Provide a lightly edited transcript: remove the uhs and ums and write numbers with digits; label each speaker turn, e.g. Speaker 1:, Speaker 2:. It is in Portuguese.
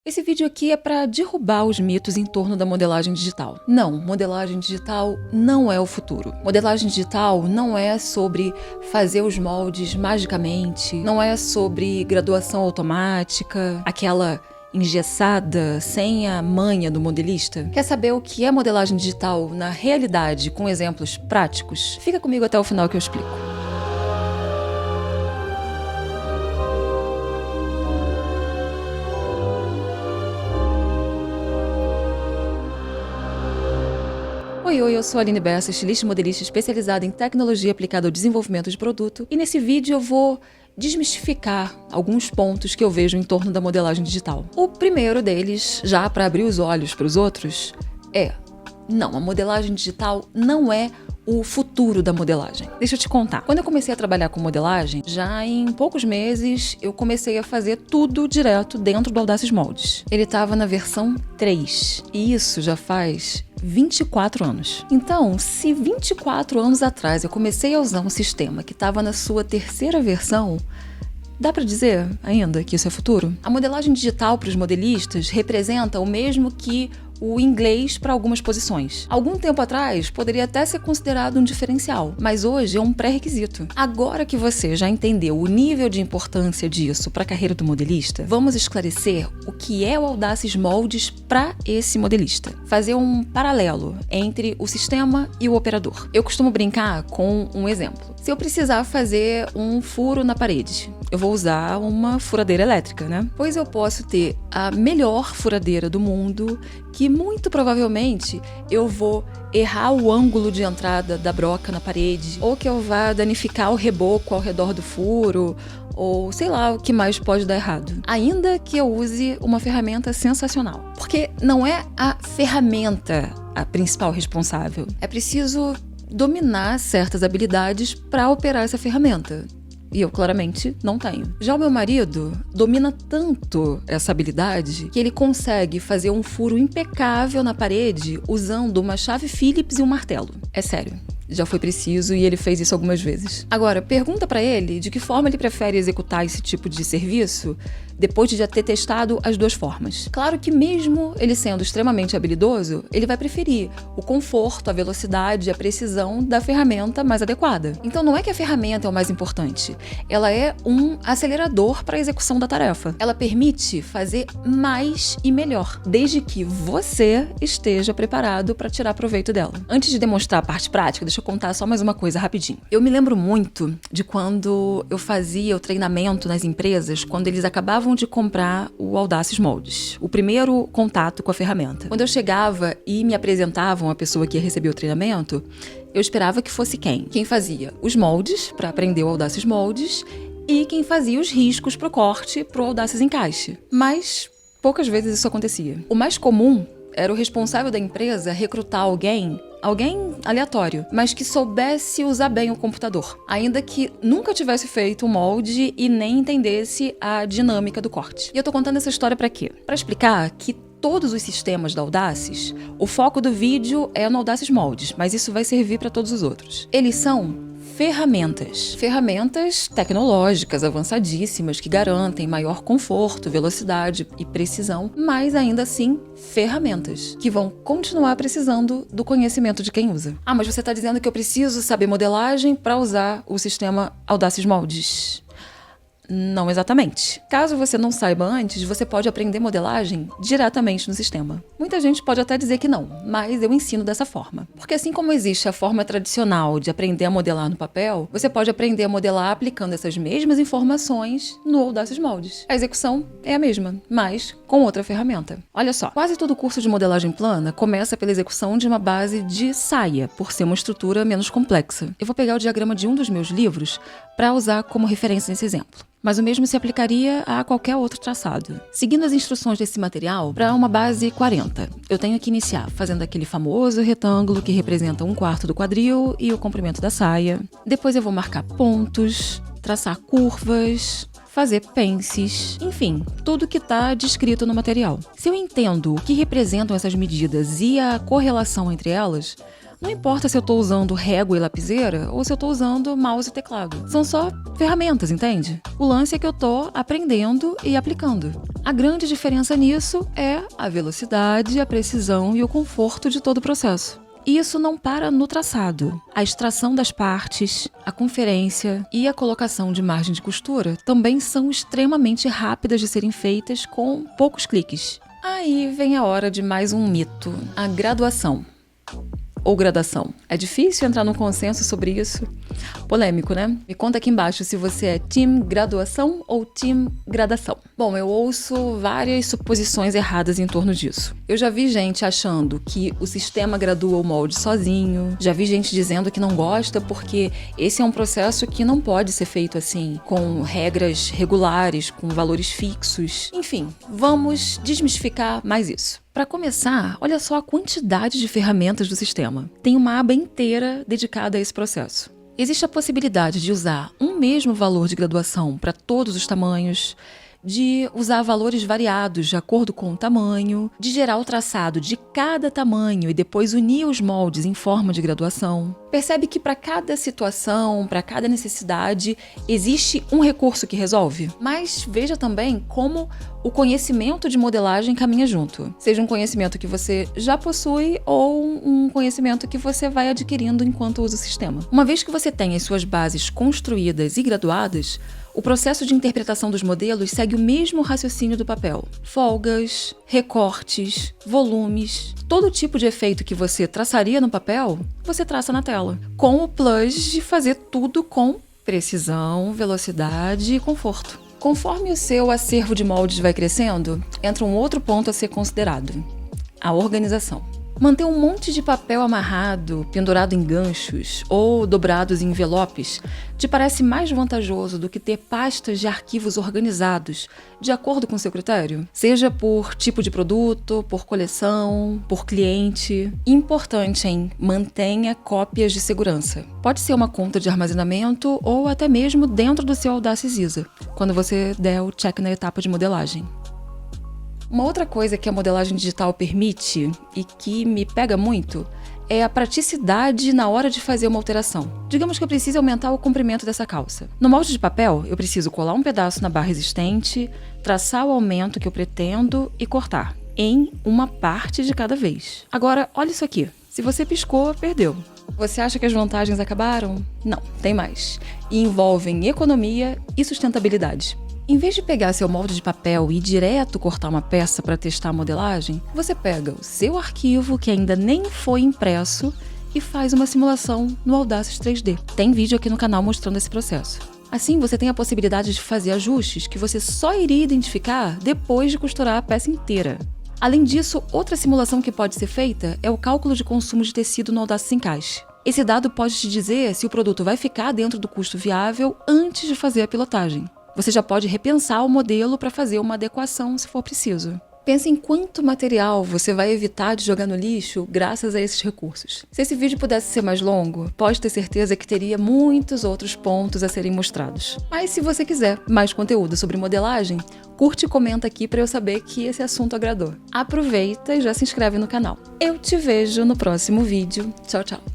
Speaker 1: Esse vídeo aqui é para derrubar os mitos em torno da modelagem digital. Não, modelagem digital não é o futuro. Modelagem digital não é sobre fazer os moldes magicamente, não é sobre graduação automática, aquela engessada, sem a manha do modelista. Quer saber o que é modelagem digital na realidade, com exemplos práticos? Fica comigo até o final que eu explico. Oi, eu sou a Aline Bessa, estilista e modelista especializada em tecnologia aplicada ao desenvolvimento de produto, e nesse vídeo eu vou desmistificar alguns pontos que eu vejo em torno da modelagem digital. O primeiro deles, já para abrir os olhos para os outros, não, a modelagem digital não é o futuro da modelagem. Deixa eu te contar. Quando eu comecei a trabalhar com modelagem, já em poucos meses eu comecei a fazer tudo direto dentro do Audaces Moldes. Ele estava na versão 3 e isso já faz 24 anos. Então, se 24 anos atrás eu comecei a usar um sistema que estava na sua terceira versão, dá para dizer ainda que isso é futuro? A modelagem digital para os modelistas representa o mesmo que o inglês para algumas posições. Algum tempo atrás, poderia até ser considerado um diferencial, mas hoje é um pré-requisito. Agora que você já entendeu o nível de importância disso para a carreira do modelista, vamos esclarecer o que é o Audaces Moldes para esse modelista. Fazer um paralelo entre o sistema e o operador. Eu costumo brincar com um exemplo. Se eu precisar fazer um furo na parede, eu vou usar uma furadeira elétrica, né? Pois eu posso ter a melhor furadeira do mundo, que muito provavelmente eu vou errar o ângulo de entrada da broca na parede, ou que eu vá danificar o reboco ao redor do furo, ou sei lá o que mais pode dar errado. Ainda que eu use uma ferramenta sensacional. Porque não é a ferramenta a principal responsável. É preciso dominar certas habilidades para operar essa ferramenta. E eu claramente não tenho. Já o meu marido domina tanto essa habilidade que ele consegue fazer um furo impecável na parede usando uma chave Phillips e um martelo. É sério. Já foi preciso e ele fez isso algumas vezes. Agora, pergunta pra ele de que forma ele prefere executar esse tipo de serviço depois de já ter testado as duas formas. Claro que mesmo ele sendo extremamente habilidoso, ele vai preferir o conforto, a velocidade, a precisão da ferramenta mais adequada. Então não é que a ferramenta é o mais importante, ela é um acelerador para a execução da tarefa. Ela permite fazer mais e melhor, desde que você esteja preparado para tirar proveito dela. Antes de demonstrar a parte prática, deixa eu contar só mais uma coisa rapidinho. Eu me lembro muito de quando eu fazia o treinamento nas empresas, quando eles acabavam de comprar o Audaces Moldes, o primeiro contato com a ferramenta. Quando eu chegava e me apresentavam a pessoa que ia receber o treinamento, eu esperava que fosse quem? Quem fazia os moldes, para aprender o Audaces Moldes, e quem fazia os riscos pro corte, pro Audaces Encaixe. Mas poucas vezes isso acontecia. O mais comum era o responsável da empresa recrutar alguém aleatório, mas que soubesse usar bem o computador, ainda que nunca tivesse feito um molde e nem entendesse a dinâmica do corte. E eu tô contando essa história pra quê? Pra explicar que todos os sistemas da Audaces, o foco do vídeo é no Audaces Moldes, mas isso vai servir para todos os outros. Eles são ferramentas tecnológicas avançadíssimas que garantem maior conforto, velocidade e precisão, mas ainda assim ferramentas que vão continuar precisando do conhecimento de quem usa. Ah, mas você está dizendo que eu preciso saber modelagem para usar o sistema Audaces Moldes? Não exatamente. Caso você não saiba antes, você pode aprender modelagem diretamente no sistema. Muita gente pode até dizer que não, mas eu ensino dessa forma. Porque assim como existe a forma tradicional de aprender a modelar no papel, você pode aprender a modelar aplicando essas mesmas informações no Audaces Moldes. A execução é a mesma, mas com outra ferramenta. Olha só, quase todo curso de modelagem plana começa pela execução de uma base de saia, por ser uma estrutura menos complexa. Eu vou pegar o diagrama de um dos meus livros para usar como referência nesse exemplo. Mas o mesmo se aplicaria a qualquer outro traçado. Seguindo as instruções desse material, para uma base 40, eu tenho que iniciar fazendo aquele famoso retângulo que representa 1/4 do quadril e o comprimento da saia. Depois eu vou marcar pontos, traçar curvas, fazer pences, enfim, tudo que está descrito no material. Se eu entendo o que representam essas medidas e a correlação entre elas, Não importa se eu tô usando régua e lapiseira ou se eu tô usando mouse e teclado. São só ferramentas, entende? O lance é que eu tô aprendendo e aplicando. A grande diferença nisso é a velocidade, a precisão e o conforto de todo o processo. E isso não para no traçado. A extração das partes, a conferência e a colocação de margem de costura também são extremamente rápidas de serem feitas com poucos cliques. Aí vem a hora de mais um mito, a graduação. Ou gradação. É difícil entrar num consenso sobre isso. Polêmico, né? Me conta aqui embaixo se você é time graduação ou time gradação. Bom, eu ouço várias suposições erradas em torno disso. Eu já vi gente achando que o sistema gradua o molde sozinho. Já vi gente dizendo que não gosta porque esse é um processo que não pode ser feito assim, com regras regulares, com valores fixos. Enfim, vamos desmistificar mais isso. Para começar, olha só a quantidade de ferramentas do sistema. Tem uma aba inteira dedicada a esse processo. Existe a possibilidade de usar um mesmo valor de graduação para todos os tamanhos, de usar valores variados de acordo com o tamanho, de gerar o traçado de cada tamanho e depois unir os moldes em forma de graduação. Percebe que para cada situação, para cada necessidade, existe um recurso que resolve? Mas veja também como o conhecimento de modelagem caminha junto. Seja um conhecimento que você já possui ou um conhecimento que você vai adquirindo enquanto usa o sistema. Uma vez que você tem as suas bases construídas e graduadas, o processo de interpretação dos modelos segue o mesmo raciocínio do papel. Folgas, recortes, volumes, todo tipo de efeito que você traçaria no papel, você traça na tela. Com o plus de fazer tudo com precisão, velocidade e conforto. Conforme o seu acervo de moldes vai crescendo, entra um outro ponto a ser considerado: a organização. Manter um monte de papel amarrado, pendurado em ganchos ou dobrados em envelopes te parece mais vantajoso do que ter pastas de arquivos organizados de acordo com seu critério? Seja por tipo de produto, por coleção, por cliente. Importante, hein? Mantenha cópias de segurança. Pode ser uma conta de armazenamento ou até mesmo dentro do seu Audacious ISA, quando você der o check na etapa de modelagem. Uma outra coisa que a modelagem digital permite e que me pega muito é a praticidade na hora de fazer uma alteração. Digamos que eu precise aumentar o comprimento dessa calça. No molde de papel, eu preciso colar um pedaço na barra existente, traçar o aumento que eu pretendo e cortar, em uma parte de cada vez. Agora, olha isso aqui. Se você piscou, perdeu. Você acha que as vantagens acabaram? Não, tem mais. E envolvem economia e sustentabilidade. Em vez de pegar seu molde de papel e ir direto cortar uma peça para testar a modelagem, você pega o seu arquivo que ainda nem foi impresso e faz uma simulação no Audacious 3D. Tem vídeo aqui no canal mostrando esse processo. Assim, você tem a possibilidade de fazer ajustes que você só iria identificar depois de costurar a peça inteira. Além disso, outra simulação que pode ser feita é o cálculo de consumo de tecido no Audacious Encaixe. Esse dado pode te dizer se o produto vai ficar dentro do custo viável antes de fazer a pilotagem. Você já pode repensar o modelo para fazer uma adequação se for preciso. Pense em quanto material você vai evitar de jogar no lixo graças a esses recursos. Se esse vídeo pudesse ser mais longo, pode ter certeza que teria muitos outros pontos a serem mostrados. Mas se você quiser mais conteúdo sobre modelagem, curte e comenta aqui para eu saber que esse assunto agradou. Aproveita e já se inscreve no canal. Eu te vejo no próximo vídeo. Tchau, tchau!